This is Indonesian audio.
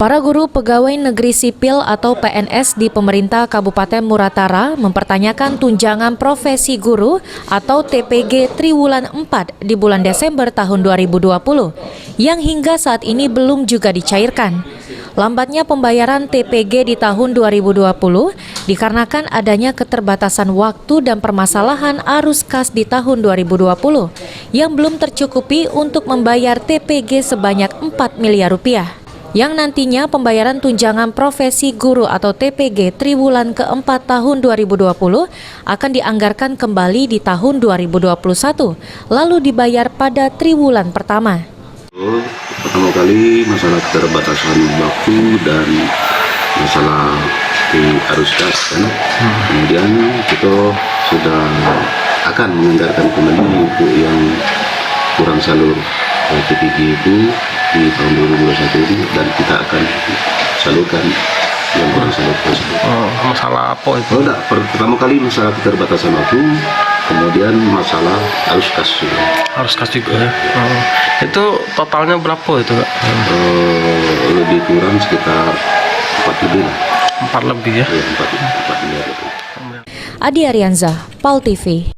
Para guru pegawai negeri sipil atau PNS di pemerintah Kabupaten Muratara mempertanyakan tunjangan profesi guru atau TPG Triwulan 4 di bulan Desember tahun 2020 yang hingga saat ini belum juga dicairkan. Lambatnya pembayaran TPG di tahun 2020 dikarenakan adanya keterbatasan waktu dan permasalahan arus kas di tahun 2020 yang belum tercukupi untuk membayar TPG sebanyak 4 miliar rupiah. Yang nantinya pembayaran tunjangan profesi guru atau TPG Triwulan keempat tahun 2020 akan dianggarkan kembali di tahun 2021, lalu dibayar pada triwulan pertama. Pertama kali masalah keterbatasan waktu dan masalah di arus gas kan. Kemudian kita sudah akan menganggarkan kembali untuk yang kurang salur TPG itu di tahun 2021 ini, dan kita akan salurkan yang kurang salur tersebut. Masalah apa itu? Pertama kali masalah keterbatasan waktu, kemudian masalah arus kas juga. Harus kasih juga ya. Itu totalnya berapa itu, Kak? Lebih kurang sekitar 4 lebih lah. 4 lebih ya? Ya, 4 miliar lebih. Adi Arianza, PAL TV.